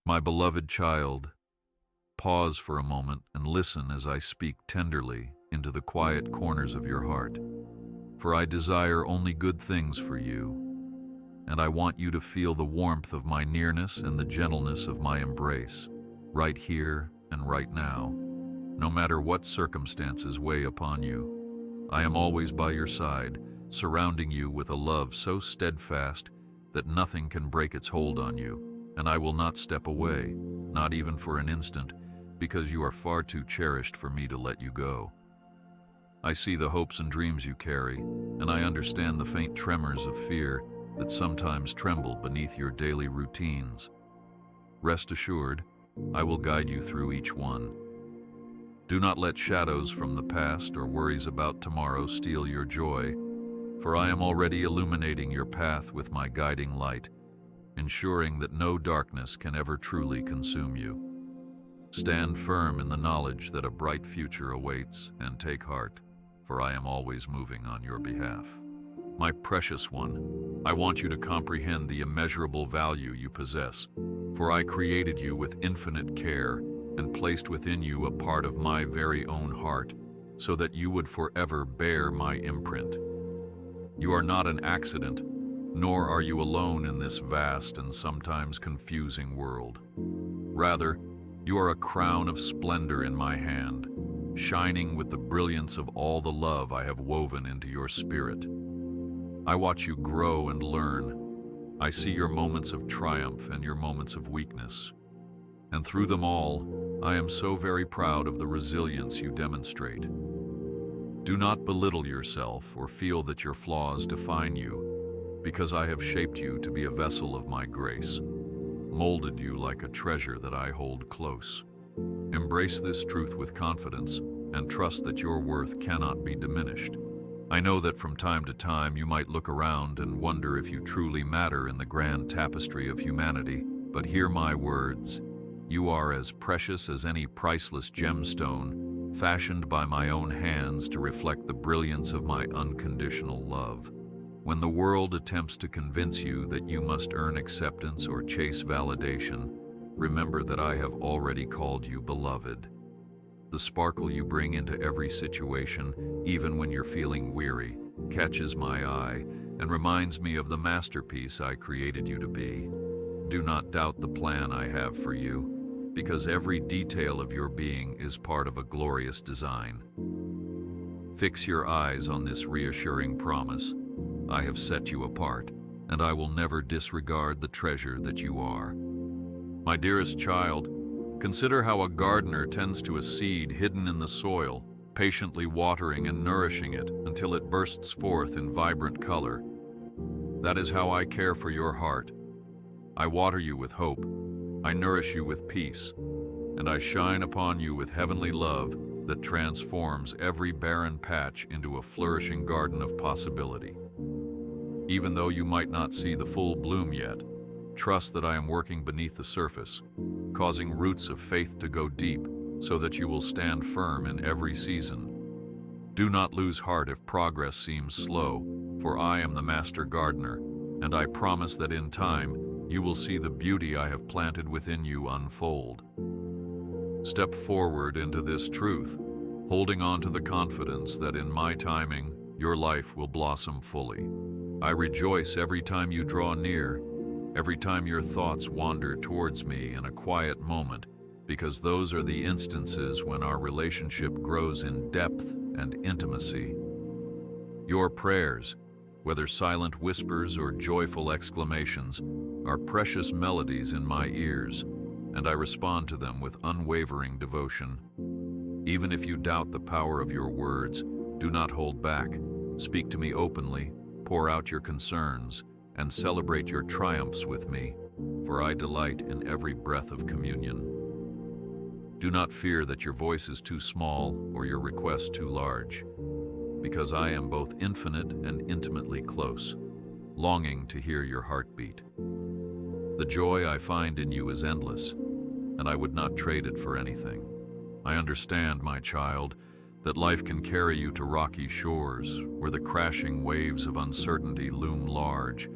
My beloved child, pause for a moment and listen as I speak tenderly into the quiet corners of your heart. For I desire only good things for you, and I want you to feel the warmth of my nearness and the gentleness of my embrace, right here and right now. No matter what circumstances weigh upon you, I am always by your side, surrounding you with a love so steadfast that nothing can break its hold on you, and I will not step away, not even for an instant, because you are far too cherished for me to let you go. I see the hopes and dreams you carry, and I understand the faint tremors of fear that sometimes tremble beneath your daily routines. Rest assured, I will guide you through each one. Do not let shadows from the past or worries about tomorrow steal your joy, for I am already illuminating your path with my guiding light, ensuring that no darkness can ever truly consume you. Stand firm in the knowledge that a bright future awaits, and take heart, for I am always moving on your behalf. My precious one, I want you to comprehend the immeasurable value you possess, for I created you with infinite care and placed within you a part of my very own heart, so that you would forever bear my imprint. You are not an accident, nor are you alone in this vast and sometimes confusing world. Rather, you are a crown of splendor in my hand, shining with the brilliance of all the love I have woven into your spirit. I watch you grow and learn. I see your moments of triumph and your moments of weakness. And through them all, I am so very proud of the resilience you demonstrate. Do not belittle yourself or feel that your flaws define you, because I have shaped you to be a vessel of my grace, molded you like a treasure that I hold close. Embrace this truth with confidence and trust that your worth cannot be diminished. I know that from time to time you might look around and wonder if you truly matter in the grand tapestry of humanity, but hear my words. You are as precious as any priceless gemstone, fashioned by my own hands to reflect the brilliance of my unconditional love. When the world attempts to convince you that you must earn acceptance or chase validation, remember that I have already called you beloved. The sparkle you bring into every situation, even when you're feeling weary, catches my eye and reminds me of the masterpiece I created you to be. Do not doubt the plan I have for you, because every detail of your being is part of a glorious design. Fix your eyes on this reassuring promise. I have set you apart, and I will never disregard the treasure that you are. My dearest child, consider how a gardener tends to a seed hidden in the soil, patiently watering and nourishing it until it bursts forth in vibrant color. That is how I care for your heart. I water you with hope, I nourish you with peace, and I shine upon you with heavenly love that transforms every barren patch into a flourishing garden of possibility. Even though you might not see the full bloom yet, trust that I am working beneath the surface, causing roots of faith to go deep so that you will stand firm in every season. Do not lose heart if progress seems slow, for I am the master gardener, and I promise that in time you will see the beauty I have planted within you unfold. Step forward into this truth, holding on to the confidence that in my timing, your life will blossom fully. I rejoice every time you draw near, every time your thoughts wander towards me in a quiet moment, because those are the instances when our relationship grows in depth and intimacy. Your prayers, whether silent whispers or joyful exclamations, are precious melodies in my ears, and I respond to them with unwavering devotion. Even if you doubt the power of your words, do not hold back. Speak to me openly, pour out your concerns, and celebrate your triumphs with me, for I delight in every breath of communion. Do not fear that your voice is too small or your request too large, because I am both infinite and intimately close, longing to hear your heartbeat. The joy I find in you is endless, and I would not trade it for anything. I understand, my child, that life can carry you to rocky shores where the crashing waves of uncertainty loom large,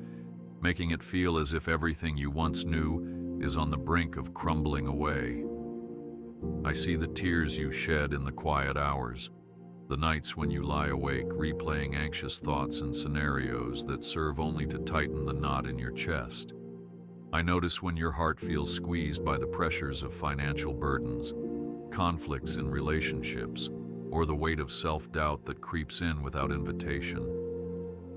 making it feel as if everything you once knew is on the brink of crumbling away. I see the tears you shed in the quiet hours, the nights when you lie awake replaying anxious thoughts and scenarios that serve only to tighten the knot in your chest. I notice when your heart feels squeezed by the pressures of financial burdens, conflicts in relationships, or the weight of self-doubt that creeps in without invitation.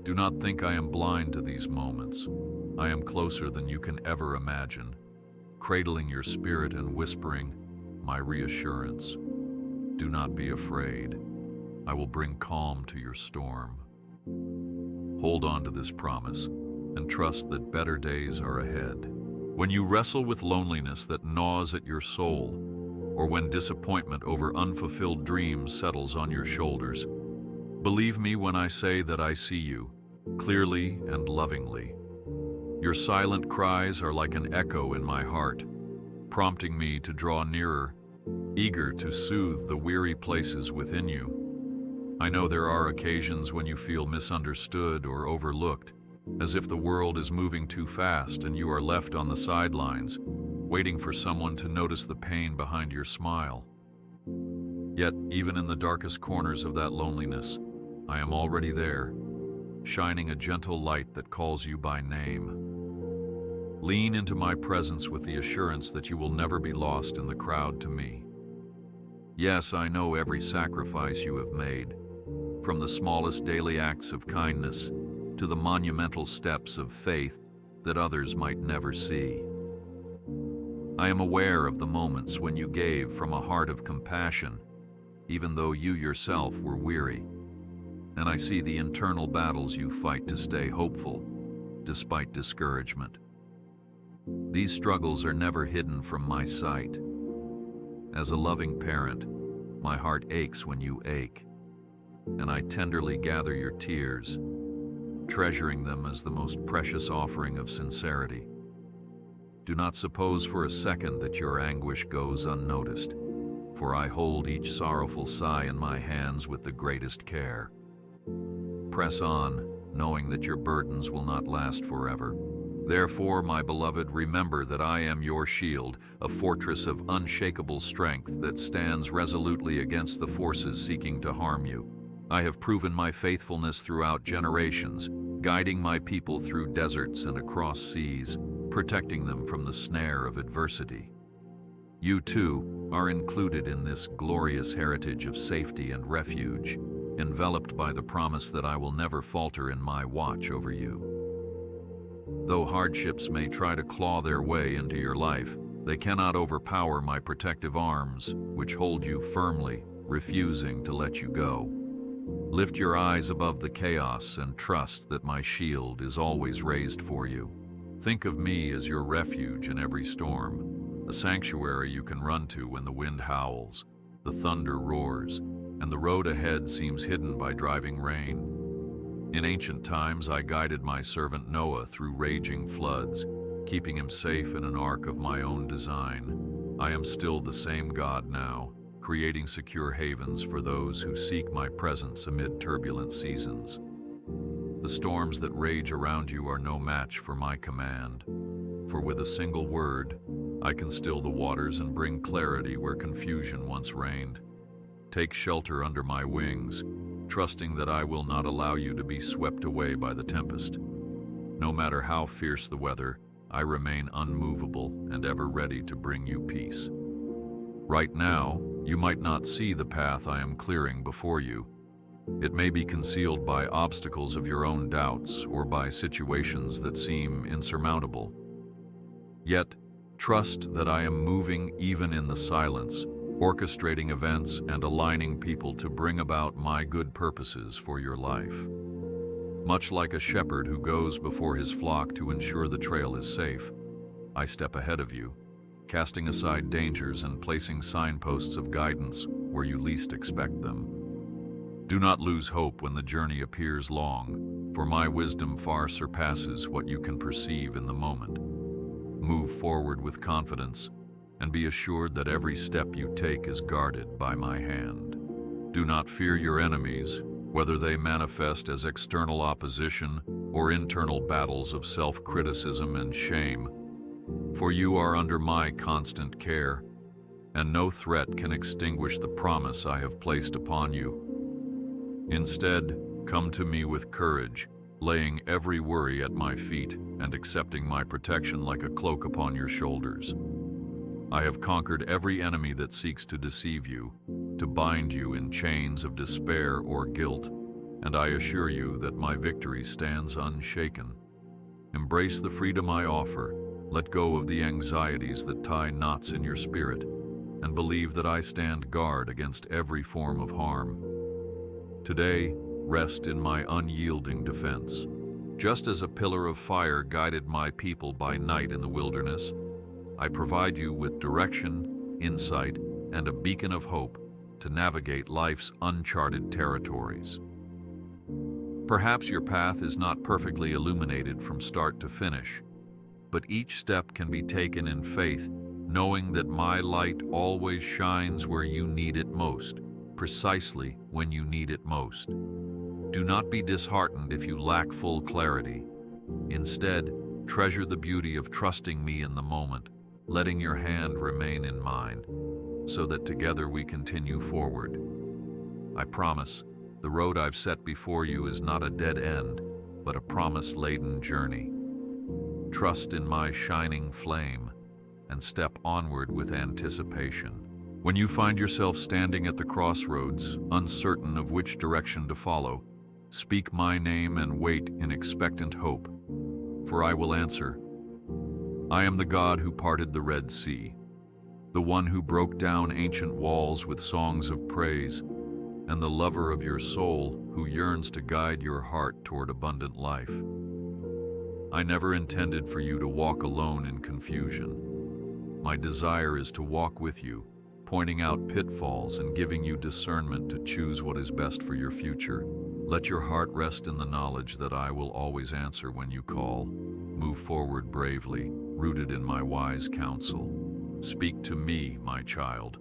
Do not think I am blind to these moments. I am closer than you can ever imagine, cradling your spirit and whispering my reassurance. Do not be afraid. I will bring calm to your storm. Hold on to this promise and trust that better days are ahead. When you wrestle with loneliness that gnaws at your soul, or when disappointment over unfulfilled dreams settles on your shoulders, believe me when I say that I see you, clearly and lovingly. Your silent cries are like an echo in my heart, prompting me to draw nearer, eager to soothe the weary places within you. I know there are occasions when you feel misunderstood or overlooked, as if the world is moving too fast and you are left on the sidelines, waiting for someone to notice the pain behind your smile. Yet, even in the darkest corners of that loneliness, I am already there, shining a gentle light that calls you by name. Lean into my presence with the assurance that you will never be lost in the crowd to me. Yes, I know every sacrifice you have made, from the smallest daily acts of kindness to the monumental steps of faith that others might never see. I am aware of the moments when you gave from a heart of compassion, even though you yourself were weary, and I see the internal battles you fight to stay hopeful, despite discouragement. These struggles are never hidden from my sight. As a loving parent, my heart aches when you ache, and I tenderly gather your tears, treasuring them as the most precious offering of sincerity. Do not suppose for a second that your anguish goes unnoticed, for I hold each sorrowful sigh in my hands with the greatest care. Press on, knowing that your burdens will not last forever. Therefore, my beloved, remember that I am your shield, a fortress of unshakable strength that stands resolutely against the forces seeking to harm you. I have proven my faithfulness throughout generations, guiding my people through deserts and across seas, protecting them from the snare of adversity. You, too, are included in this glorious heritage of safety and refuge, enveloped by the promise that I will never falter in my watch over you. Though hardships may try to claw their way into your life, they cannot overpower my protective arms, which hold you firmly, refusing to let you go. Lift your eyes above the chaos and trust that my shield is always raised for you. Think of me as your refuge in every storm, a sanctuary you can run to when the wind howls, the thunder roars, and the road ahead seems hidden by driving rain. In ancient times, I guided my servant Noah through raging floods, keeping him safe in an ark of my own design. I am still the same God now, creating secure havens for those who seek my presence amid turbulent seasons. The storms that rage around you are no match for my command, for with a single word, I can still the waters and bring clarity where confusion once reigned. Take shelter under my wings, trusting that I will not allow you to be swept away by the tempest. No matter how fierce the weather, I remain unmovable and ever ready to bring you peace. Right now, you might not see the path I am clearing before you. It may be concealed by obstacles of your own doubts or by situations that seem insurmountable. Yet, trust that I am moving even in the silence, orchestrating events and aligning people to bring about my good purposes for your life. Much like a shepherd who goes before his flock to ensure the trail is safe, I step ahead of you, casting aside dangers and placing signposts of guidance where you least expect them. Do not lose hope when the journey appears long, for my wisdom far surpasses what you can perceive in the moment. Move forward with confidence, and be assured that every step you take is guarded by my hand. Do not fear your enemies, whether they manifest as external opposition or internal battles of self-criticism and shame. For you are under my constant care, and no threat can extinguish the promise I have placed upon you. Instead, come to me with courage, laying every worry at my feet and accepting my protection like a cloak upon your shoulders. I have conquered every enemy that seeks to deceive you, to bind you in chains of despair or guilt, and I assure you that my victory stands unshaken. Embrace the freedom I offer, let go of the anxieties that tie knots in your spirit, and believe that I stand guard against every form of harm. Today, rest in my unyielding defense. Just as a pillar of fire guided my people by night in the wilderness, I provide you with direction, insight, and a beacon of hope to navigate life's uncharted territories. Perhaps your path is not perfectly illuminated from start to finish, but each step can be taken in faith, knowing that my light always shines where you need it most, precisely when you need it most. Do not be disheartened if you lack full clarity. Instead, treasure the beauty of trusting me in the moment, letting your hand remain in mine, so that together we continue forward. I promise, the road I've set before you is not a dead end, but a promise-laden journey. Trust in my shining flame and step onward with anticipation. When you find yourself standing at the crossroads, uncertain of which direction to follow, speak my name and wait in expectant hope, for I will answer. I am the God who parted the Red Sea, the one who broke down ancient walls with songs of praise, and the lover of your soul who yearns to guide your heart toward abundant life. I never intended for you to walk alone in confusion. My desire is to walk with you, pointing out pitfalls and giving you discernment to choose what is best for your future. Let your heart rest in the knowledge that I will always answer when you call. Move forward bravely, rooted in my wise counsel. Speak to me, my child,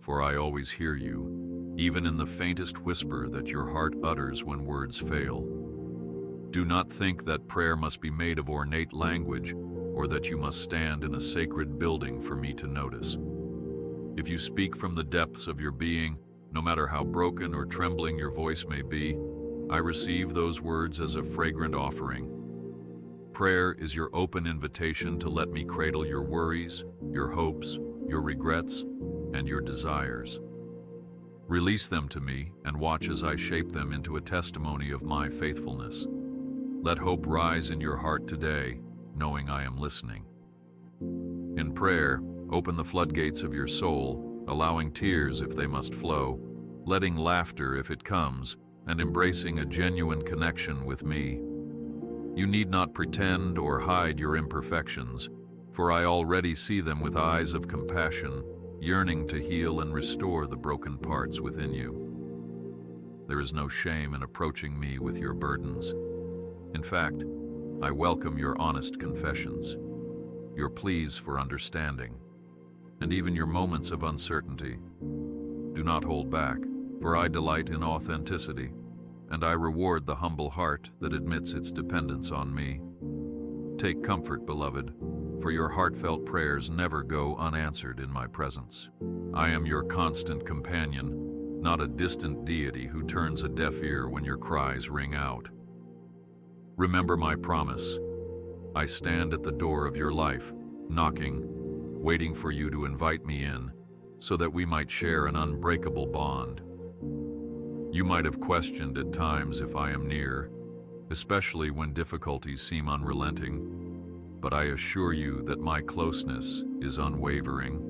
for I always hear you, even in the faintest whisper that your heart utters when words fail. Do not think that prayer must be made of ornate language, or that you must stand in a sacred building for me to notice. If you speak from the depths of your being, no matter how broken or trembling your voice may be, I receive those words as a fragrant offering. Prayer is your open invitation to let me cradle your worries, your hopes, your regrets, and your desires. Release them to me and watch as I shape them into a testimony of my faithfulness. Let hope rise in your heart today, knowing I am listening. In prayer, open the floodgates of your soul, allowing tears if they must flow, letting laughter if it comes, and embracing a genuine connection with me. You need not pretend or hide your imperfections, for I already see them with eyes of compassion, yearning to heal and restore the broken parts within you. There is no shame in approaching me with your burdens. In fact, I welcome your honest confessions, your pleas for understanding, and even your moments of uncertainty. Do not hold back, for I delight in authenticity, and I reward the humble heart that admits its dependence on me. Take comfort, beloved, for your heartfelt prayers never go unanswered in my presence. I am your constant companion, not a distant deity who turns a deaf ear when your cries ring out. Remember my promise. I stand at the door of your life, knocking, waiting for you to invite me in, so that we might share an unbreakable bond. You might have questioned at times if I am near, especially when difficulties seem unrelenting, but I assure you that my closeness is unwavering.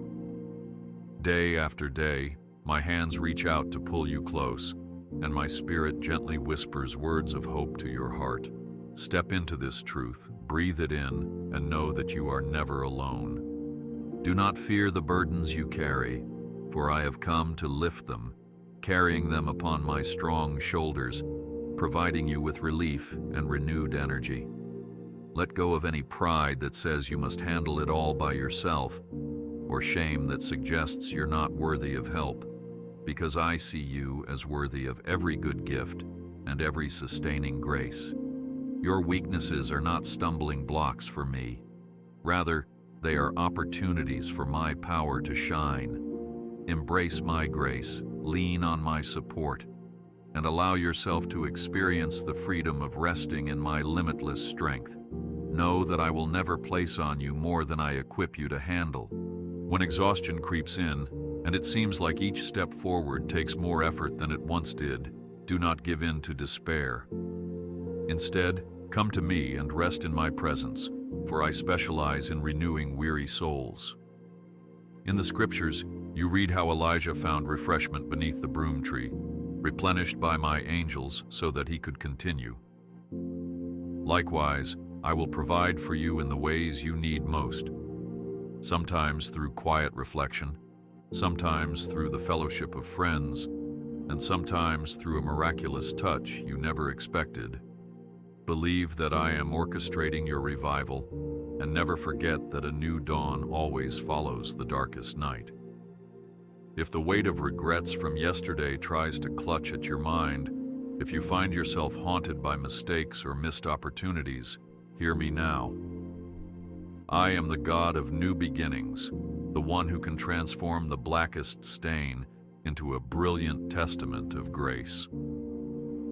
Day after day, my hands reach out to pull you close, and my spirit gently whispers words of hope to your heart. Step into this truth, breathe it in, and know that you are never alone. Do not fear the burdens you carry, for I have come to lift them, carrying them upon my strong shoulders, providing you with relief and renewed energy. Let go of any pride that says you must handle it all by yourself, or shame that suggests you're not worthy of help, because I see you as worthy of every good gift and every sustaining grace. Your weaknesses are not stumbling blocks for me. Rather, They are opportunities for my power to shine. Embrace my grace, lean on my support, and allow yourself to experience the freedom of resting in my limitless strength. Know that I will never place on you more than I equip you to handle. When exhaustion creeps in, and it seems like each step forward takes more effort than it once did, do not give in to despair. Instead, come to me and rest in my presence, for I specialize in renewing weary souls. In the scriptures, you read how Elijah found refreshment beneath the broom tree, replenished by my angels so that he could continue. Likewise, I will provide for you in the ways you need most, sometimes through quiet reflection, sometimes through the fellowship of friends, and sometimes through a miraculous touch you never expected. Believe that I am orchestrating your revival, and never forget that a new dawn always follows the darkest night. If the weight of regrets from yesterday tries to clutch at your mind, if you find yourself haunted by mistakes or missed opportunities, hear me now. I am the God of new beginnings, the one who can transform the blackest stain into a brilliant testament of grace.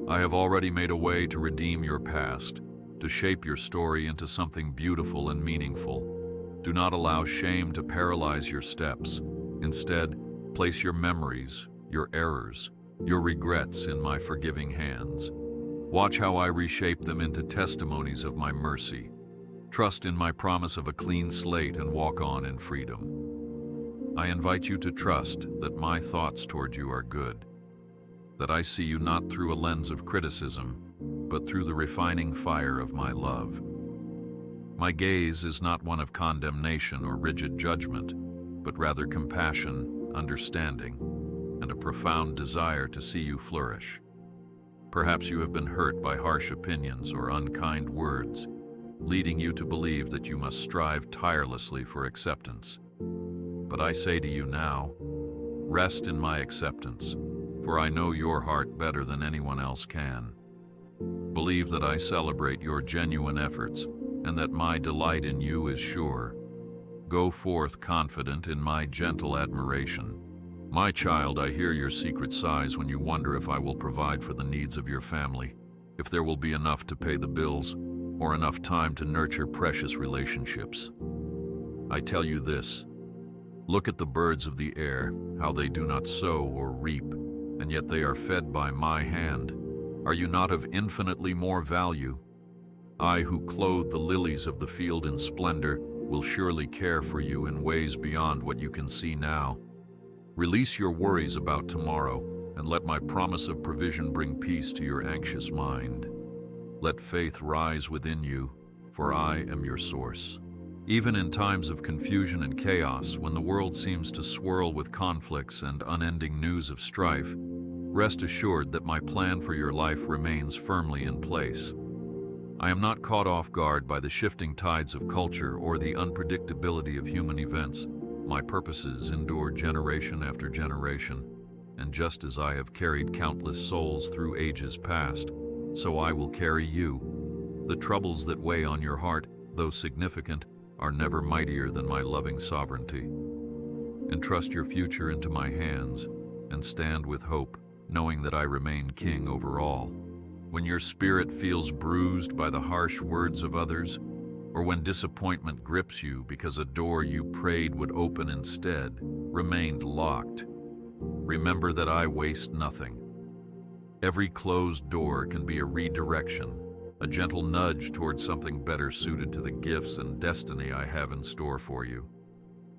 I have already made a way to redeem your past, to shape your story into something beautiful and meaningful. Do not allow shame to paralyze your steps. Instead, place your memories, your errors, your regrets in my forgiving hands. Watch how I reshape them into testimonies of my mercy. Trust in my promise of a clean slate and walk on in freedom. I invite you to trust that my thoughts toward you are good, that I see you not through a lens of criticism, but through the refining fire of my love. My gaze is not one of condemnation or rigid judgment, but rather compassion, understanding, and a profound desire to see you flourish. Perhaps you have been hurt by harsh opinions or unkind words, leading you to believe that you must strive tirelessly for acceptance. But I say to you now, rest in my acceptance, for I know your heart better than anyone else can. Believe that I celebrate your genuine efforts and that my delight in you is sure. Go forth confident in my gentle admiration. My child, I hear your secret sighs when you wonder if I will provide for the needs of your family, if there will be enough to pay the bills, or enough time to nurture precious relationships. I tell you this, look at the birds of the air, how they do not sow or reap, and yet they are fed by my hand. Are you not of infinitely more value? I, who clothe the lilies of the field in splendor, will surely care for you in ways beyond what you can see now. Release your worries about tomorrow, and let my promise of provision bring peace to your anxious mind. Let faith rise within you, for I am your source. Even in times of confusion and chaos, when the world seems to swirl with conflicts and unending news of strife, rest assured that my plan for your life remains firmly in place. I am not caught off guard by the shifting tides of culture or the unpredictability of human events. My purposes endure generation after generation, and just as I have carried countless souls through ages past, so I will carry you. The troubles that weigh on your heart, though significant, are never mightier than my loving sovereignty. Entrust your future into my hands, and stand with hope, knowing that I remain king over all. When your spirit feels bruised by the harsh words of others, or when disappointment grips you because a door you prayed would open instead remained locked, remember that I waste nothing. Every closed door can be a redirection, a gentle nudge towards something better suited to the gifts and destiny I have in store for you.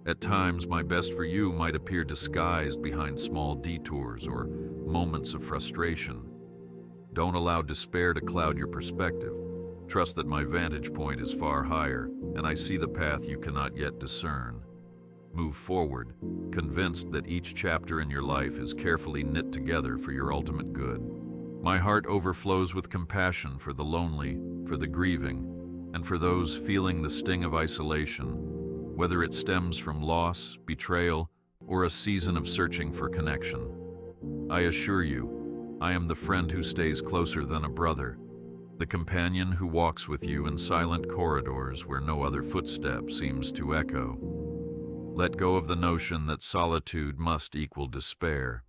At times, my best for you might appear disguised behind small detours or moments of frustration. Don't allow despair to cloud your perspective. Trust that my vantage point is far higher, and I see the path you cannot yet discern. Move forward, convinced that each chapter in your life is carefully knit together for your ultimate good. My heart overflows with compassion for the lonely, for the grieving, and for those feeling the sting of isolation, whether it stems from loss, betrayal, or a season of searching for connection. I assure you, I am the friend who stays closer than a brother, the companion who walks with you in silent corridors where no other footstep seems to echo. Let go of the notion that solitude must equal despair.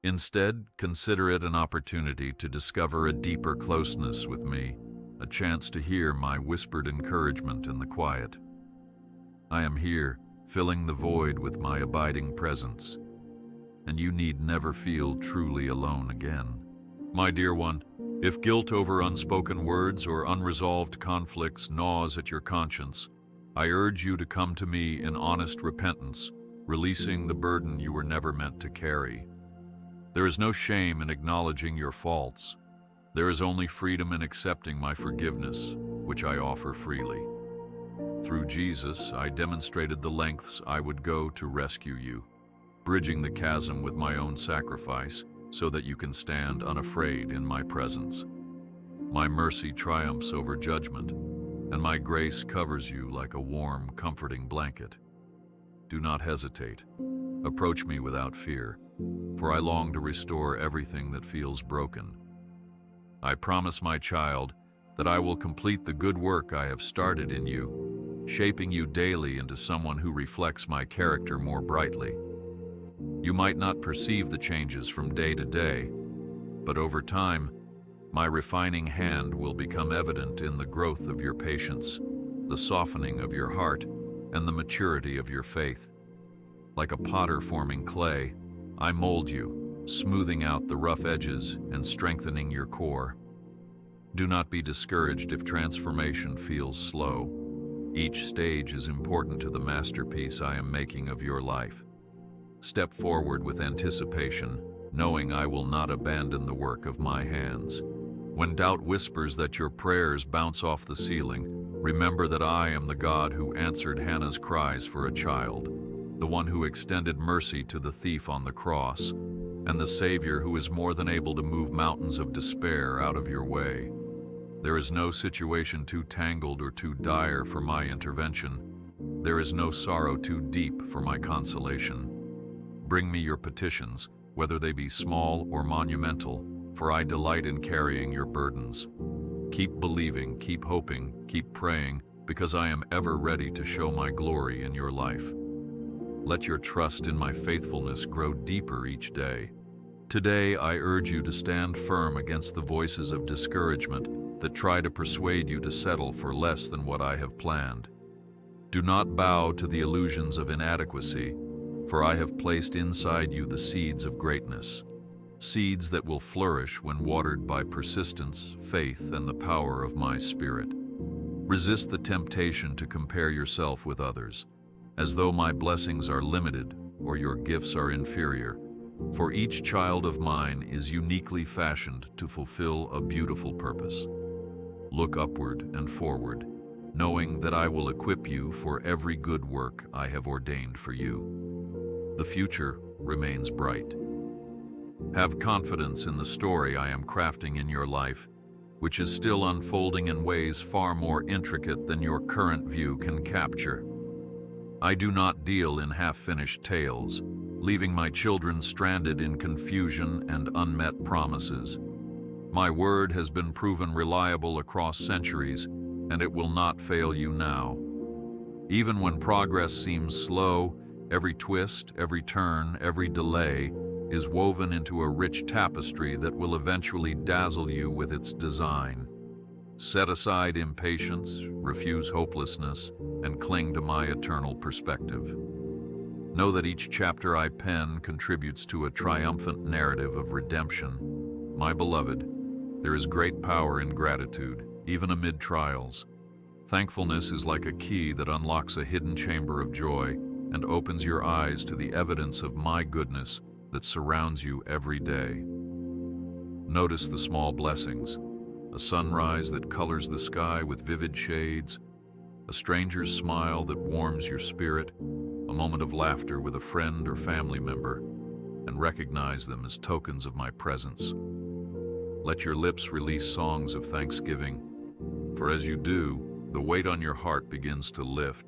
Instead, consider it an opportunity to discover a deeper closeness with me, a chance to hear my whispered encouragement in the quiet. I am here, filling the void with my abiding presence, and you need never feel truly alone again. My dear one, if guilt over unspoken words or unresolved conflicts gnaws at your conscience, I urge you to come to me in honest repentance, releasing the burden you were never meant to carry. There is no shame in acknowledging your faults. There is only freedom in accepting my forgiveness, which I offer freely. Through Jesus, I demonstrated the lengths I would go to rescue you, bridging the chasm with my own sacrifice so that you can stand unafraid in my presence. My mercy triumphs over judgment, and my grace covers you like a warm, comforting blanket. Do not hesitate. Approach me without fear, for I long to restore everything that feels broken. I promise, my child, that I will complete the good work I have started in you, shaping you daily into someone who reflects my character more brightly. You might not perceive the changes from day to day, but over time, my refining hand will become evident in the growth of your patience, the softening of your heart, and the maturity of your faith. Like a potter forming clay, I mold you, smoothing out the rough edges and strengthening your core. Do not be discouraged if transformation feels slow. Each stage is important to the masterpiece I am making of your life. Step forward with anticipation, knowing I will not abandon the work of my hands. When doubt whispers that your prayers bounce off the ceiling, remember that I am the God who answered Hannah's cries for a child, the one who extended mercy to the thief on the cross, and the Savior who is more than able to move mountains of despair out of your way. There is no situation too tangled or too dire for my intervention. There is no sorrow too deep for my consolation. Bring me your petitions, whether they be small or monumental, for I delight in carrying your burdens. Keep believing, keep hoping, keep praying, because I am ever ready to show my glory in your life. Let your trust in my faithfulness grow deeper each day. Today, I urge you to stand firm against the voices of discouragement that try to persuade you to settle for less than what I have planned. Do not bow to the illusions of inadequacy, for I have placed inside you the seeds of greatness, seeds that will flourish when watered by persistence, faith, and the power of my Spirit. Resist the temptation to compare yourself with others, as though my blessings are limited or your gifts are inferior, for each child of mine is uniquely fashioned to fulfill a beautiful purpose. Look upward and forward, knowing that I will equip you for every good work I have ordained for you. The future remains bright. Have confidence in the story I am crafting in your life, which is still unfolding in ways far more intricate than your current view can capture. I do not deal in half-finished tales, leaving my children stranded in confusion and unmet promises. My word has been proven reliable across centuries, and it will not fail you now. Even when progress seems slow, every twist, every turn, every delay is woven into a rich tapestry that will eventually dazzle you with its design. Set aside impatience, refuse hopelessness, and cling to my eternal perspective. Know that each chapter I pen contributes to a triumphant narrative of redemption. My beloved, there is great power in gratitude, even amid trials. Thankfulness is like a key that unlocks a hidden chamber of joy and opens your eyes to the evidence of my goodness that surrounds you every day. Notice the small blessings, a sunrise that colors the sky with vivid shades, a stranger's smile that warms your spirit, a moment of laughter with a friend or family member, and recognize them as tokens of my presence. Let your lips release songs of thanksgiving, for as you do, the weight on your heart begins to lift,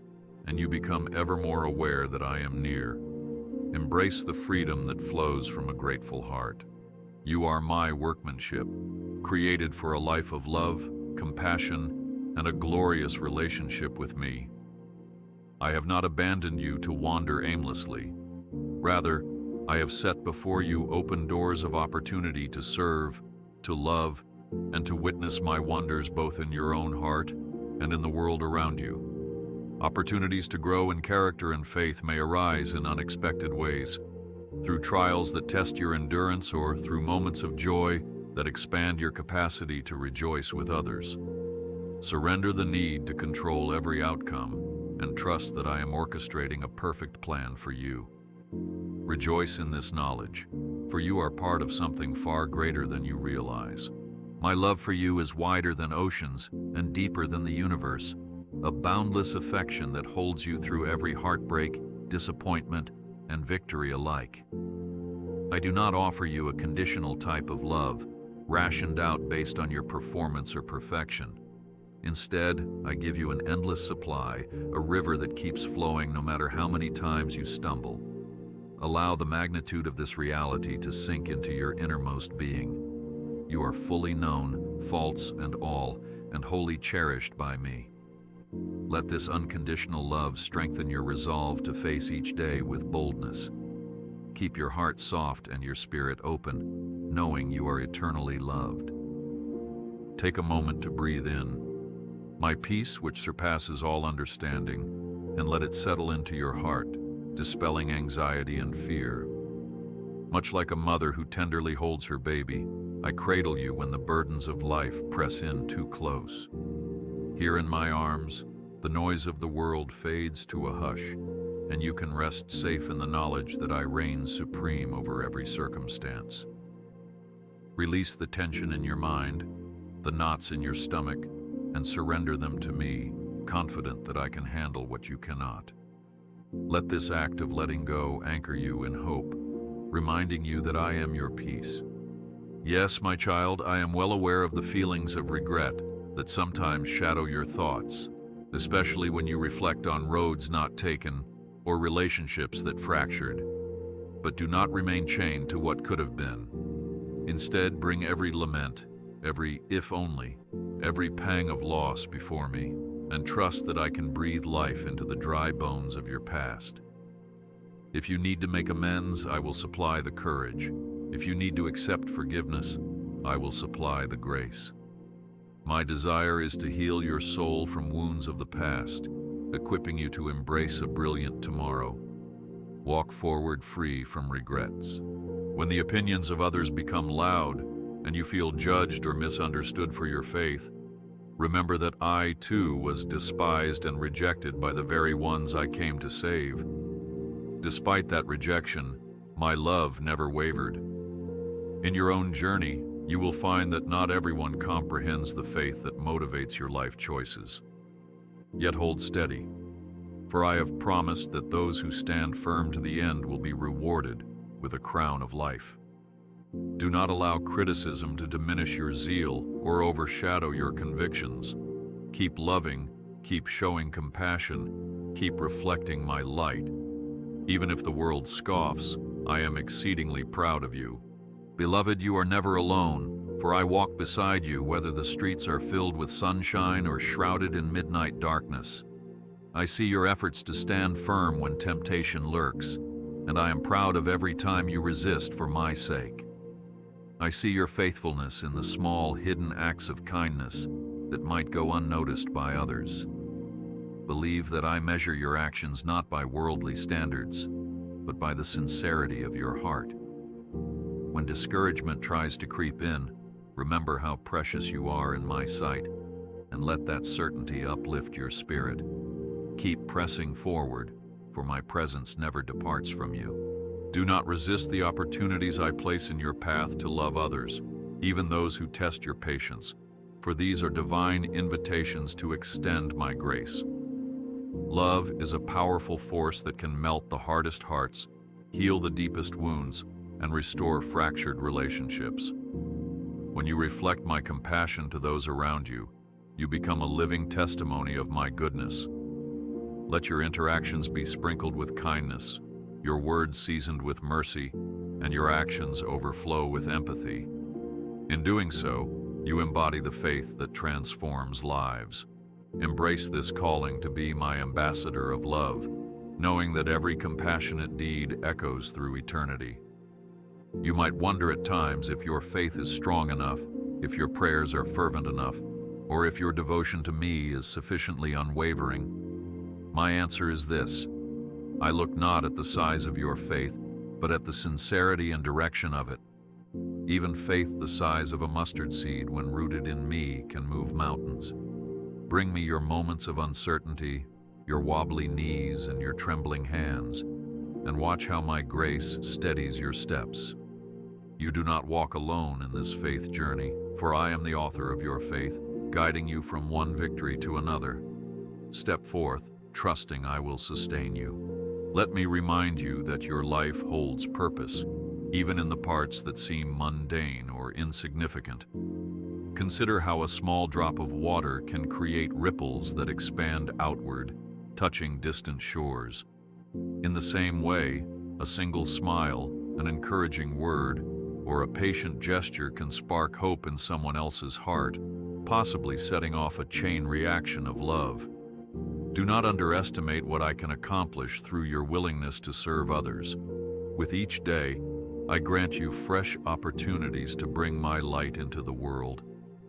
and you become ever more aware that I am near. Embrace the freedom that flows from a grateful heart. You are my workmanship, created for a life of love, compassion, and a glorious relationship with me. I have not abandoned you to wander aimlessly. Rather, I have set before you open doors of opportunity to serve, to love, and to witness my wonders both in your own heart and in the world around you. Opportunities to grow in character and faith may arise in unexpected ways, through trials that test your endurance or through moments of joy that expand your capacity to rejoice with others. Surrender the need to control every outcome and trust that I am orchestrating a perfect plan for you. Rejoice in this knowledge, for you are part of something far greater than you realize. My love for you is wider than oceans and deeper than the universe, a boundless affection that holds you through every heartbreak, disappointment, and victory alike. I do not offer you a conditional type of love, rationed out based on your performance or perfection. Instead, I give you an endless supply, a river that keeps flowing no matter how many times you stumble. Allow the magnitude of this reality to sink into your innermost being. You are fully known, faults and all, and wholly cherished by me. Let this unconditional love strengthen your resolve to face each day with boldness. Keep your heart soft and your spirit open, knowing you are eternally loved. Take a moment to breathe in my peace, which surpasses all understanding, and let it settle into your heart, dispelling anxiety and fear. Much like a mother who tenderly holds her baby, I cradle you when the burdens of life press in too close. Here in my arms, the noise of the world fades to a hush, and you can rest safe in the knowledge that I reign supreme over every circumstance. Release the tension in your mind, the knots in your stomach, and surrender them to me, confident that I can handle what you cannot. Let this act of letting go anchor you in hope, reminding you that I am your peace. Yes, my child, I am well aware of the feelings of regret that sometimes shadow your thoughts, especially when you reflect on roads not taken or relationships that fractured. But do not remain chained to what could have been. Instead, bring every lament, every if only, every pang of loss before me, and trust that I can breathe life into the dry bones of your past. If you need to make amends, I will supply the courage. If you need to accept forgiveness, I will supply the grace. My desire is to heal your soul from wounds of the past, equipping you to embrace a brilliant tomorrow. Walk forward free from regrets. When the opinions of others become loud, and you feel judged or misunderstood for your faith, remember that I, too, was despised and rejected by the very ones I came to save. Despite that rejection, my love never wavered. In your own journey, you will find that not everyone comprehends the faith that motivates your life choices. Yet hold steady, for I have promised that those who stand firm to the end will be rewarded with a crown of life. Do not allow criticism to diminish your zeal or overshadow your convictions. Keep loving, keep showing compassion, keep reflecting my light. Even if the world scoffs, I am exceedingly proud of you. Beloved, you are never alone, for I walk beside you whether the streets are filled with sunshine or shrouded in midnight darkness. I see your efforts to stand firm when temptation lurks, and I am proud of every time you resist for my sake. I see your faithfulness in the small, hidden acts of kindness that might go unnoticed by others. Believe that I measure your actions not by worldly standards, but by the sincerity of your heart. When discouragement tries to creep in, remember how precious you are in my sight, and let that certainty uplift your spirit. Keep pressing forward, for my presence never departs from you. Do not resist the opportunities I place in your path to love others, even those who test your patience, for these are divine invitations to extend my grace. Love is a powerful force that can melt the hardest hearts, heal the deepest wounds, and restore fractured relationships. When you reflect my compassion to those around you, you become a living testimony of my goodness. Let your interactions be sprinkled with kindness, your words seasoned with mercy, and your actions overflow with empathy. In doing so, you embody the faith that transforms lives. Embrace this calling to be my ambassador of love, knowing that every compassionate deed echoes through eternity. You might wonder at times if your faith is strong enough, if your prayers are fervent enough, or if your devotion to me is sufficiently unwavering. My answer is this: I look not at the size of your faith, but at the sincerity and direction of it. Even faith the size of a mustard seed, when rooted in me, can move mountains. Bring me your moments of uncertainty, your wobbly knees and your trembling hands, and watch how my grace steadies your steps. You do not walk alone in this faith journey, for I am the author of your faith, guiding you from one victory to another. Step forth, trusting I will sustain you. Let me remind you that your life holds purpose, even in the parts that seem mundane or insignificant. Consider how a small drop of water can create ripples that expand outward, touching distant shores. In the same way, a single smile, an encouraging word, or a patient gesture can spark hope in someone else's heart, possibly setting off a chain reaction of love. Do not underestimate what I can accomplish through your willingness to serve others. With each day, I grant you fresh opportunities to bring my light into the world,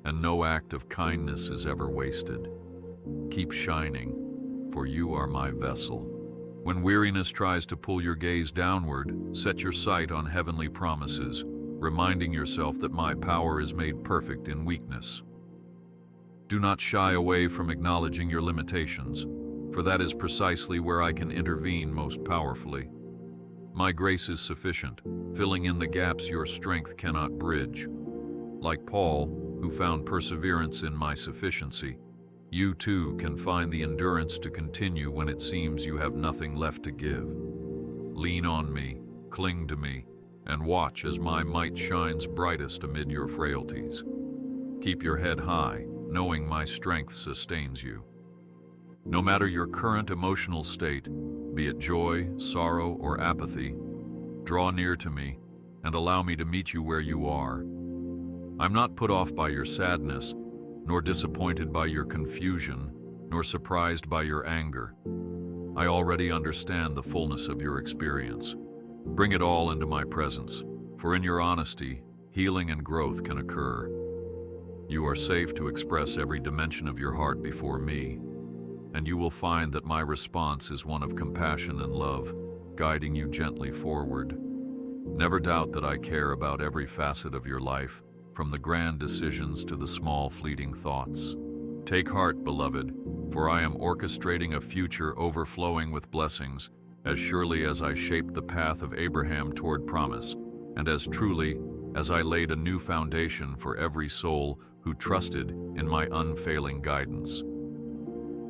and no act of kindness is ever wasted. Keep shining, for you are my vessel. When weariness tries to pull your gaze downward, set your sight on heavenly promises, reminding yourself that my power is made perfect in weakness. Do not shy away from acknowledging your limitations, for that is precisely where I can intervene most powerfully. My grace is sufficient, filling in the gaps your strength cannot bridge. Like Paul, who found perseverance in my sufficiency, you too can find the endurance to continue when it seems you have nothing left to give. Lean on me, cling to me, and watch as my might shines brightest amid your frailties. Keep your head high, knowing my strength sustains you. No matter your current emotional state, be it joy, sorrow, or apathy, draw near to me and allow me to meet you where you are. I'm not put off by your sadness, nor disappointed by your confusion, nor surprised by your anger. I already understand the fullness of your experience. Bring it all into my presence, for in your honesty, healing and growth can occur. You are safe to express every dimension of your heart before me, and you will find that my response is one of compassion and love, guiding you gently forward. Never doubt that I care about every facet of your life, from the grand decisions to the small fleeting thoughts. Take heart, beloved, for I am orchestrating a future overflowing with blessings, as surely as I shaped the path of Abraham toward promise, and as truly as I laid a new foundation for every soul who trusted in my unfailing guidance.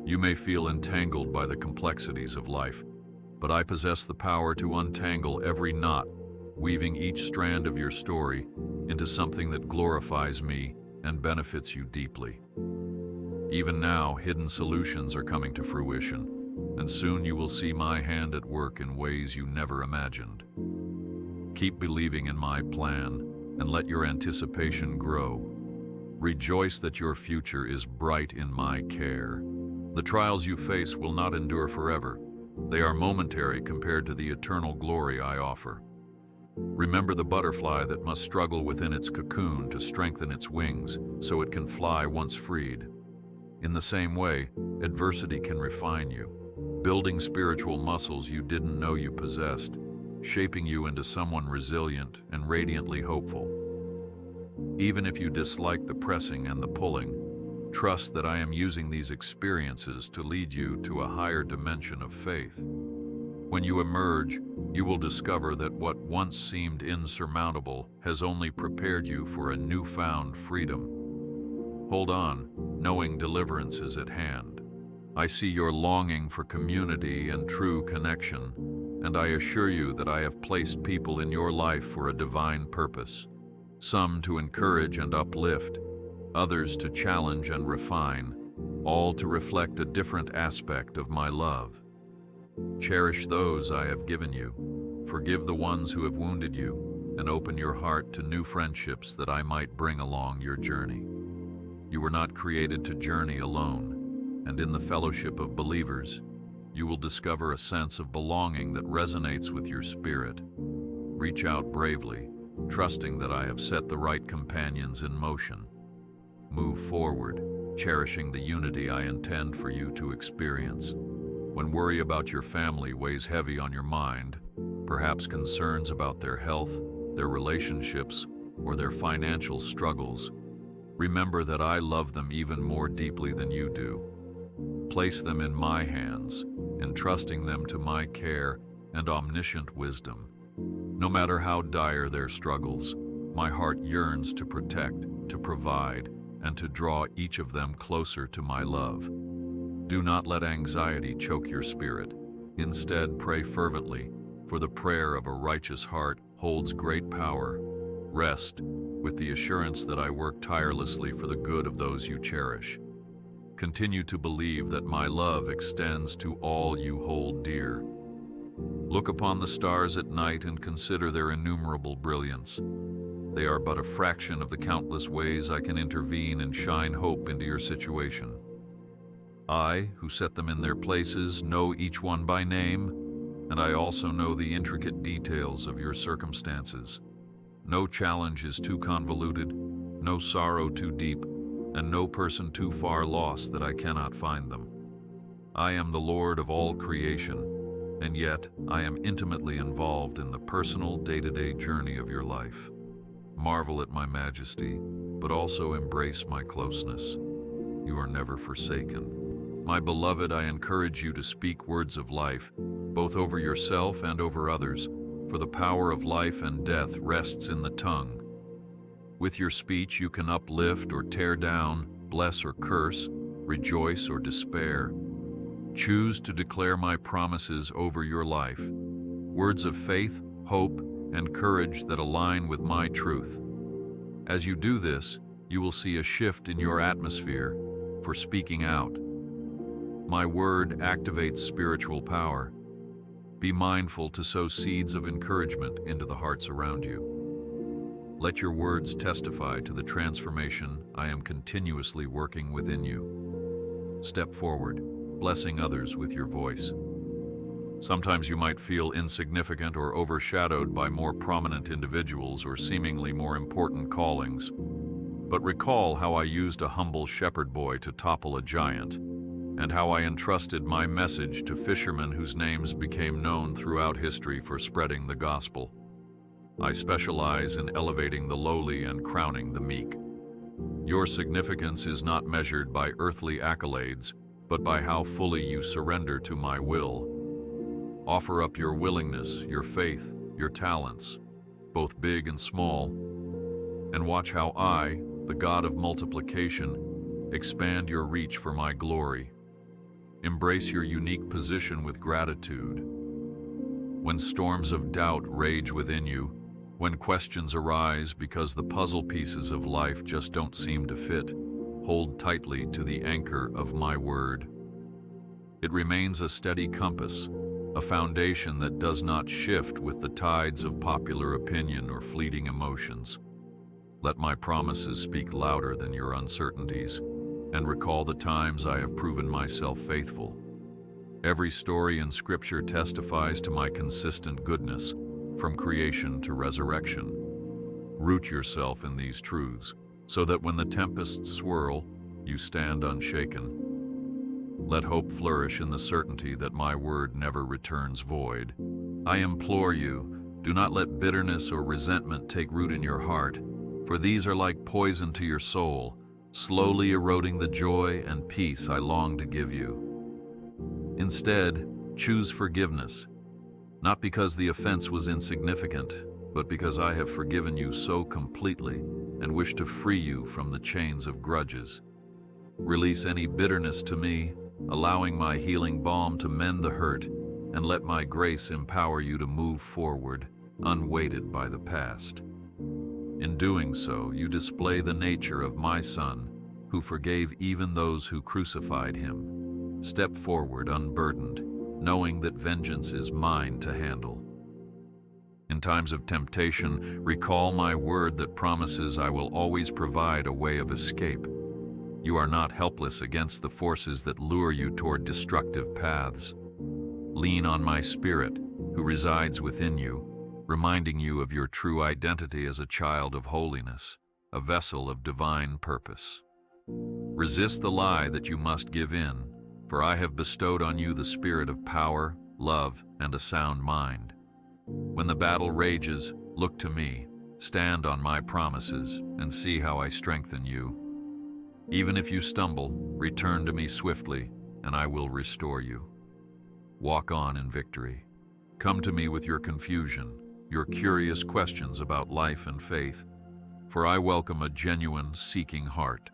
You may feel entangled by the complexities of life, but I possess the power to untangle every knot, weaving each strand of your story into something that glorifies me and benefits you deeply. Even now, hidden solutions are coming to fruition, and soon you will see my hand at work in ways you never imagined. Keep believing in my plan, and let your anticipation grow. Rejoice that your future is bright in my care. The trials you face will not endure forever. They are momentary compared to the eternal glory I offer. Remember the butterfly that must struggle within its cocoon to strengthen its wings so it can fly once freed. In the same way, adversity can refine you, building spiritual muscles you didn't know you possessed, shaping you into someone resilient and radiantly hopeful. Even if you dislike the pressing and the pulling, trust that I am using these experiences to lead you to a higher dimension of faith. When you emerge, you will discover that what once seemed insurmountable has only prepared you for a newfound freedom. Hold on, knowing deliverance is at hand. I see your longing for community and true connection, and I assure you that I have placed people in your life for a divine purpose. Some to encourage and uplift, others to challenge and refine, all to reflect a different aspect of my love. Cherish those I have given you. Forgive the ones who have wounded you, and open your heart to new friendships that I might bring along your journey. You were not created to journey alone, and in the fellowship of believers, you will discover a sense of belonging that resonates with your spirit. Reach out bravely, trusting that I have set the right companions in motion. Move forward, cherishing the unity I intend for you to experience. When worry about your family weighs heavy on your mind, perhaps concerns about their health, their relationships, or their financial struggles, remember that I love them even more deeply than you do. Place them in my hands, entrusting them to my care and omniscient wisdom. No matter how dire their struggles, my heart yearns to protect, to provide, and to draw each of them closer to my love. Do not let anxiety choke your spirit. Instead, pray fervently, for the prayer of a righteous heart holds great power. Rest, with the assurance that I work tirelessly for the good of those you cherish. Continue to believe that my love extends to all you hold dear. Look upon the stars at night and consider their innumerable brilliance. They are but a fraction of the countless ways I can intervene and shine hope into your situation. I, who set them in their places, know each one by name, and I also know the intricate details of your circumstances. No challenge is too convoluted, no sorrow too deep, and no person too far lost that I cannot find them. I am the Lord of all creation, and yet I am intimately involved in the personal day-to-day journey of your life. Marvel at my majesty, but also embrace my closeness. You are never forsaken. My beloved, I encourage you to speak words of life, both over yourself and over others, for the power of life and death rests in the tongue. With your speech, you can uplift or tear down, bless or curse, rejoice or despair. Choose to declare my promises over your life, words of faith, hope, and courage that align with my truth. As you do this, you will see a shift in your atmosphere for speaking out. My word activates spiritual power. Be mindful to sow seeds of encouragement into the hearts around you. Let your words testify to the transformation I am continuously working within you. Step forward, blessing others with your voice. Sometimes you might feel insignificant or overshadowed by more prominent individuals or seemingly more important callings. But recall how I used a humble shepherd boy to topple a giant, and how I entrusted my message to fishermen whose names became known throughout history for spreading the gospel. I specialize in elevating the lowly and crowning the meek. Your significance is not measured by earthly accolades, but by how fully you surrender to my will. Offer up your willingness, your faith, your talents, both big and small, and watch how I, the God of multiplication, expand your reach for my glory. Embrace your unique position with gratitude. When storms of doubt rage within you, when questions arise because the puzzle pieces of life just don't seem to fit, hold tightly to the anchor of my word. It remains a steady compass, a foundation that does not shift with the tides of popular opinion or fleeting emotions. Let my promises speak louder than your uncertainties, and recall the times I have proven myself faithful. Every story in Scripture testifies to my consistent goodness, from creation to resurrection. Root yourself in these truths, so that when the tempests swirl, you stand unshaken. Let hope flourish in the certainty that my word never returns void. I implore you, do not let bitterness or resentment take root in your heart, for these are like poison to your soul, slowly eroding the joy and peace I long to give you. Instead, choose forgiveness, not because the offense was insignificant, but because I have forgiven you so completely and wish to free you from the chains of grudges. Release any bitterness to me, allowing my healing balm to mend the hurt, and let my grace empower you to move forward, unweighted by the past. In doing so, you display the nature of my Son, who forgave even those who crucified him. Step forward unburdened, knowing that vengeance is mine to handle. In times of temptation, recall my word that promises I will always provide a way of escape. You are not helpless against the forces that lure you toward destructive paths. Lean on my Spirit, who resides within you, reminding you of your true identity as a child of holiness, a vessel of divine purpose. Resist the lie that you must give in, for I have bestowed on you the spirit of power, love, and a sound mind. When the battle rages, look to me, stand on my promises, and see how I strengthen you. Even if you stumble, return to me swiftly, and I will restore you. Walk on in victory. Come to me with your confusion, your curious questions about life and faith, for I welcome a genuine, seeking heart.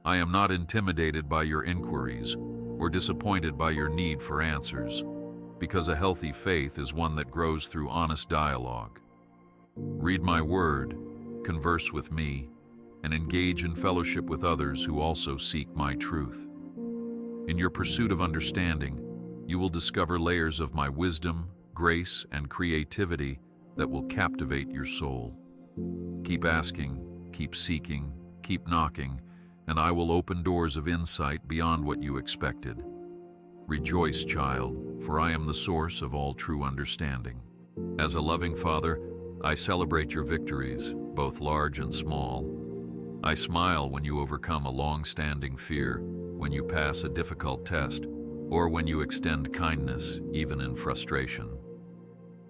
I am not intimidated by your inquiries or disappointed by your need for answers, because a healthy faith is one that grows through honest dialogue. Read my word, converse with me, and engage in fellowship with others who also seek my truth. In your pursuit of understanding, you will discover layers of my wisdom, grace, and creativity that will captivate your soul. Keep asking, keep seeking, keep knocking, and I will open doors of insight beyond what you expected. Rejoice, child, for I am the source of all true understanding. As a loving father, I celebrate your victories, both large and small. I smile when you overcome a long-standing fear, when you pass a difficult test, or when you extend kindness, even in frustration.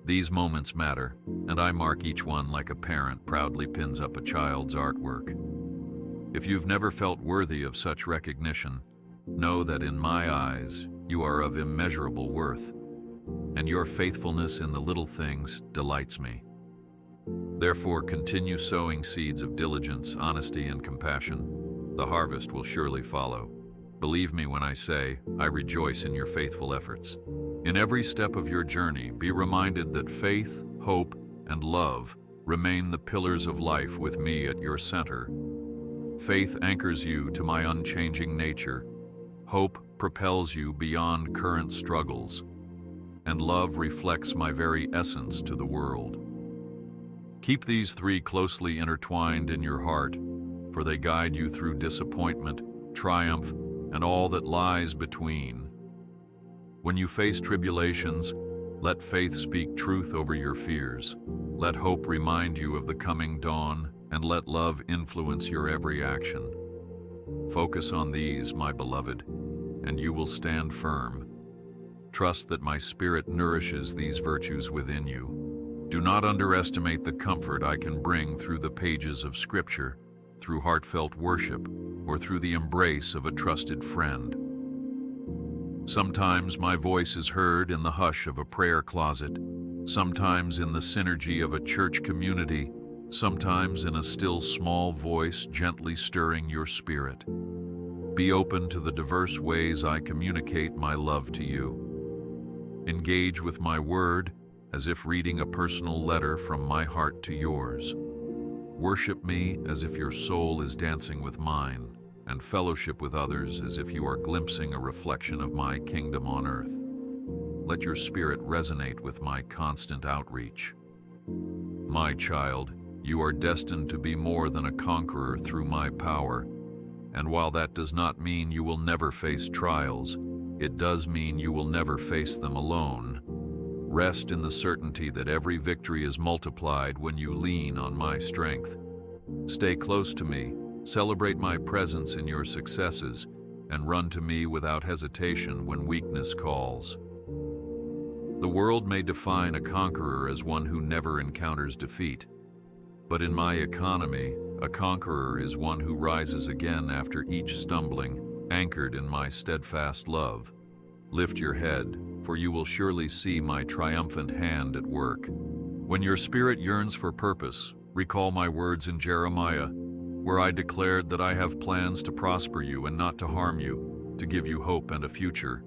These moments matter, and I mark each one like a parent proudly pins up a child's artwork. If you've never felt worthy of such recognition, know that in my eyes, you are of immeasurable worth, and your faithfulness in the little things delights me. Therefore, continue sowing seeds of diligence, honesty, and compassion. The harvest will surely follow. Believe me when I say, I rejoice in your faithful efforts. In every step of your journey, be reminded that faith, hope, and love remain the pillars of life with me at your center. Faith anchors you to my unchanging nature. Hope propels you beyond current struggles. And love reflects my very essence to the world. Keep these three closely intertwined in your heart, for they guide you through disappointment, triumph, and all that lies between. When you face tribulations, let faith speak truth over your fears. Let hope remind you of the coming dawn, and let love influence your every action. Focus on these, my beloved, and you will stand firm. Trust that my Spirit nourishes these virtues within you. Do not underestimate the comfort I can bring through the pages of Scripture, through heartfelt worship, or through the embrace of a trusted friend. Sometimes my voice is heard in the hush of a prayer closet, sometimes in the synergy of a church community, sometimes in a still small voice gently stirring your spirit. Be open to the diverse ways I communicate my love to you. Engage with my word as if reading a personal letter from my heart to yours. Worship me as if your soul is dancing with mine, and fellowship with others as if you are glimpsing a reflection of my kingdom on earth. Let your spirit resonate with my constant outreach. My child, you are destined to be more than a conqueror through my power, and while that does not mean you will never face trials, it does mean you will never face them alone. Rest in the certainty that every victory is multiplied when you lean on my strength. Stay close to me, celebrate my presence in your successes, and run to me without hesitation when weakness calls. The world may define a conqueror as one who never encounters defeat, but in my economy, a conqueror is one who rises again after each stumbling, anchored in my steadfast love. Lift your head, for you will surely see my triumphant hand at work. When your spirit yearns for purpose, recall my words in Jeremiah, where I declared that I have plans to prosper you and not to harm you, to give you hope and a future.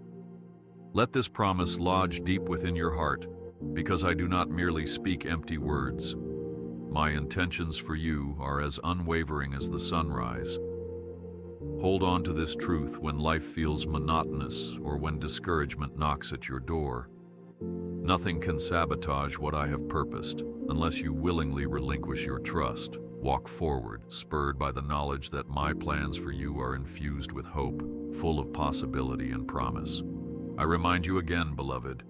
Let this promise lodge deep within your heart, because I do not merely speak empty words. My intentions for you are as unwavering as the sunrise. Hold on to this truth when life feels monotonous or when discouragement knocks at your door. Nothing can sabotage what I have purposed, unless you willingly relinquish your trust. Walk forward, spurred by the knowledge that my plans for you are infused with hope, full of possibility and promise. I remind you again, beloved,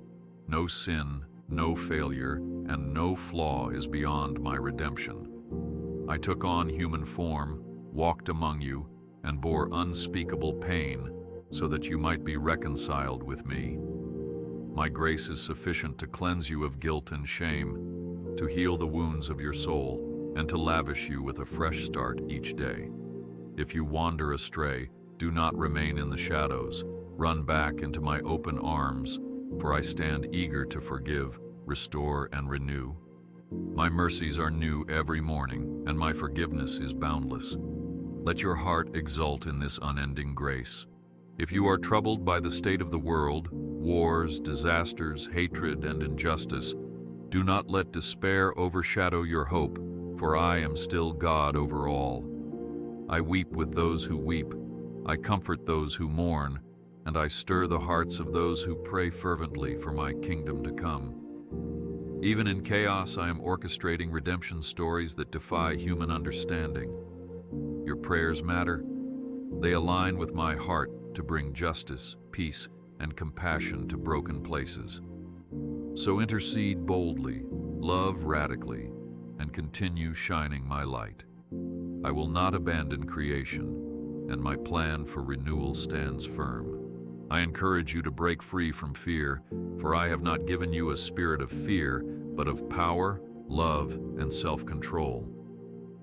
no sin, no failure, and no flaw is beyond my redemption. I took on human form, walked among you, and bore unspeakable pain so that you might be reconciled with me. My grace is sufficient to cleanse you of guilt and shame, to heal the wounds of your soul, and to lavish you with a fresh start each day. If you wander astray, do not remain in the shadows. Run back into my open arms, for I stand eager to forgive, restore, and renew. My mercies are new every morning, and my forgiveness is boundless. Let your heart exult in this unending grace. If you are troubled by the state of the world, wars, disasters, hatred, and injustice, do not let despair overshadow your hope, for I am still God over all. I weep with those who weep, I comfort those who mourn, and I stir the hearts of those who pray fervently for my kingdom to come. Even in chaos, I am orchestrating redemption stories that defy human understanding. Your prayers matter. They align with my heart to bring justice, peace, and compassion to broken places. So intercede boldly, love radically, and continue shining my light. I will not abandon creation, and my plan for renewal stands firm. I encourage you to break free from fear, for I have not given you a spirit of fear, but of power, love, and self-control.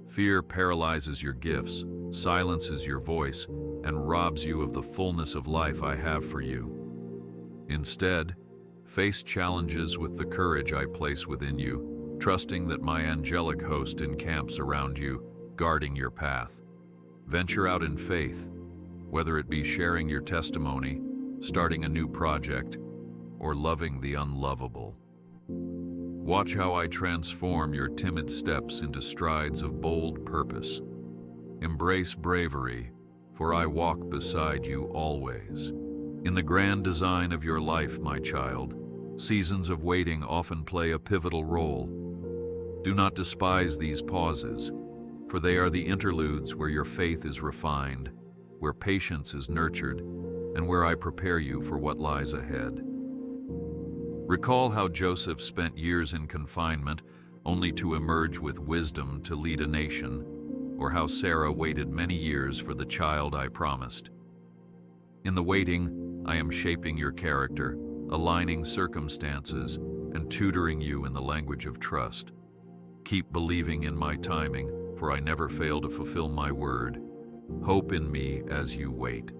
Fear paralyzes your gifts, silences your voice, and robs you of the fullness of life I have for you. Instead, face challenges with the courage I place within you, trusting that my angelic host encamps around you, guarding your path. Venture out in faith, whether it be sharing your testimony, starting a new project, or loving the unlovable. Watch how I transform your timid steps into strides of bold purpose. Embrace bravery, for I walk beside you always. In the grand design of your life, my child, seasons of waiting often play a pivotal role. Do not despise these pauses, for they are the interludes where your faith is refined, where patience is nurtured, and where I prepare you for what lies ahead. Recall how Joseph spent years in confinement only to emerge with wisdom to lead a nation, or how Sarah waited many years for the child I promised. In the waiting, I am shaping your character, aligning circumstances, and tutoring you in the language of trust. Keep believing in my timing, for I never fail to fulfill my word. Hope in me as you wait.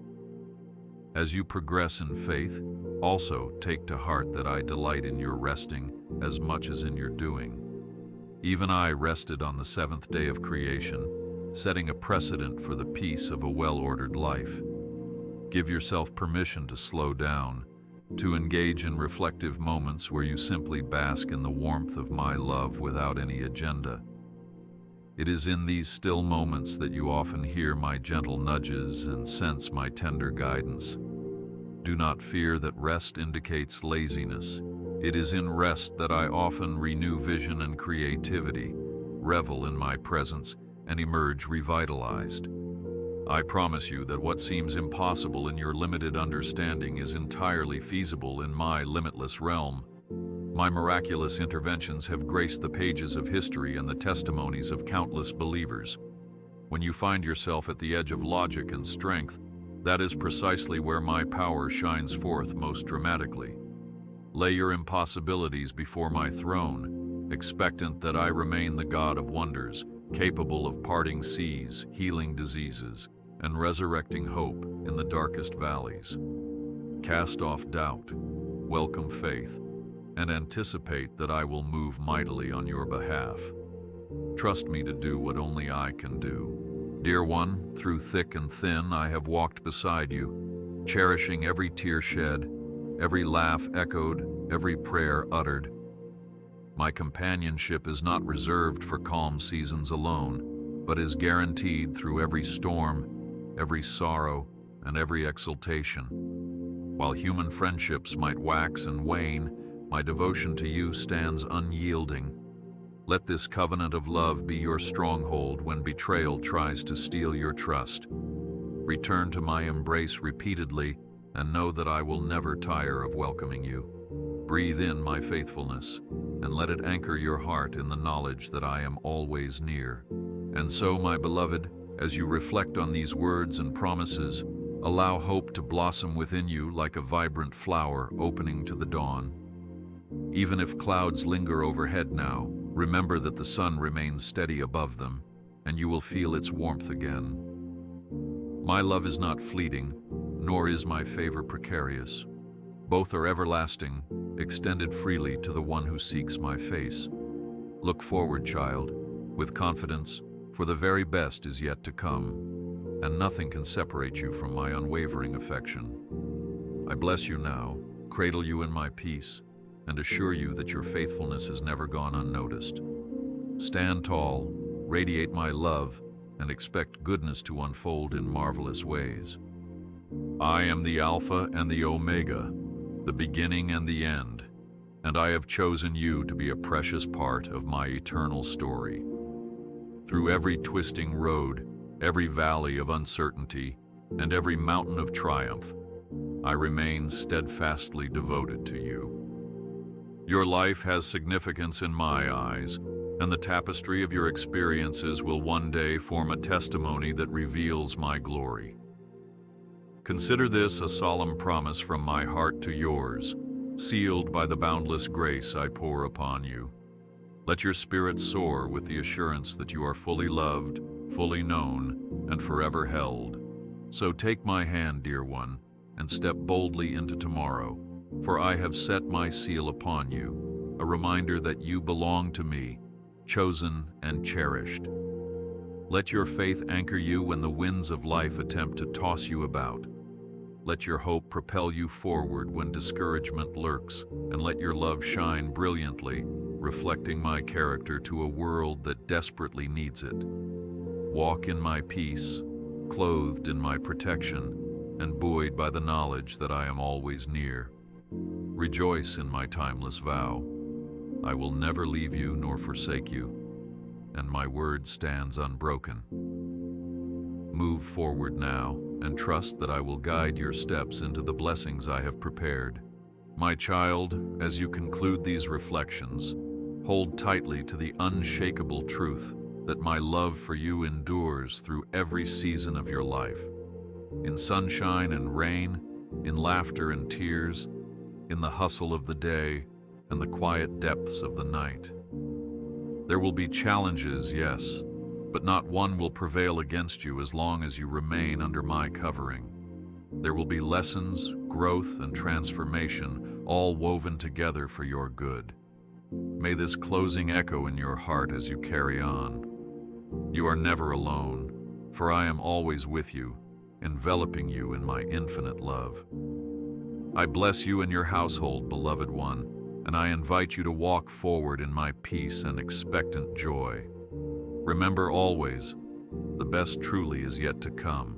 As you progress in faith, also take to heart that I delight in your resting as much as in your doing. Even I rested on the seventh day of creation, setting a precedent for the peace of a well-ordered life. Give yourself permission to slow down, to engage in reflective moments where you simply bask in the warmth of my love without any agenda. It is in these still moments that you often hear my gentle nudges and sense my tender guidance. Do not fear that rest indicates laziness. It is in rest that I often renew vision and creativity, revel in my presence, and emerge revitalized. I promise you that what seems impossible in your limited understanding is entirely feasible in my limitless realm. My miraculous interventions have graced the pages of history and the testimonies of countless believers. When you find yourself at the edge of logic and strength, that is precisely where my power shines forth most dramatically. Lay your impossibilities before my throne, expectant that I remain the God of wonders, capable of parting seas, healing diseases, and resurrecting hope in the darkest valleys. Cast off doubt, welcome faith, and anticipate that I will move mightily on your behalf. Trust me to do what only I can do. Dear one, through thick and thin I have walked beside you, cherishing every tear shed, every laugh echoed, every prayer uttered. My companionship is not reserved for calm seasons alone, but is guaranteed through every storm, every sorrow, and every exultation. While human friendships might wax and wane, My devotion to you stands unyielding. Let this covenant of love be your stronghold when betrayal tries to steal your trust. Return to my embrace repeatedly and know that I will never tire of welcoming you. Breathe in my faithfulness and let it anchor your heart in the knowledge that I am always near. And so, my beloved, as you reflect on these words and promises, allow hope to blossom within you like a vibrant flower opening to the dawn. Even if clouds linger overhead now, remember that the sun remains steady above them, and you will feel its warmth again. My love is not fleeting, nor is my favor precarious. Both are everlasting, extended freely to the one who seeks my face. Look forward, child, with confidence, for the very best is yet to come, and nothing can separate you from my unwavering affection. I bless you now, cradle you in my peace, and assure you that your faithfulness has never gone unnoticed. Stand tall, radiate my love, and expect goodness to unfold in marvelous ways. I am the Alpha and the Omega, the beginning and the end, and I have chosen you to be a precious part of my eternal story. Through every twisting road, every valley of uncertainty, and every mountain of triumph, I remain steadfastly devoted to you. Your life has significance in my eyes, and the tapestry of your experiences will one day form a testimony that reveals my glory. Consider this a solemn promise from my heart to yours, sealed by the boundless grace I pour upon you. Let your spirit soar with the assurance that you are fully loved, fully known, and forever held. So take my hand, dear one, and step boldly into tomorrow, for I have set my seal upon you, a reminder that you belong to me, chosen and cherished. Let your faith anchor you when the winds of life attempt to toss you about. Let your hope propel you forward when discouragement lurks, and let your love shine brilliantly, reflecting my character to a world that desperately needs it. Walk in my peace, clothed in my protection, and buoyed by the knowledge that I am always near. Rejoice in my timeless vow. I will never leave you nor forsake you, and my word stands unbroken. Move forward now, and trust that I will guide your steps into the blessings I have prepared. My child, as you conclude these reflections, hold tightly to the unshakable truth that my love for you endures through every season of your life. In sunshine and rain, in laughter and tears, in the hustle of the day and the quiet depths of the night. There will be challenges, yes, but not one will prevail against you as long as you remain under my covering. There will be lessons, growth, and transformation, all woven together for your good. May this closing echo in your heart as you carry on. You are never alone, for I am always with you, enveloping you in my infinite love. I bless you and your household, beloved one, and I invite you to walk forward in my peace and expectant joy. Remember always, the best truly is yet to come.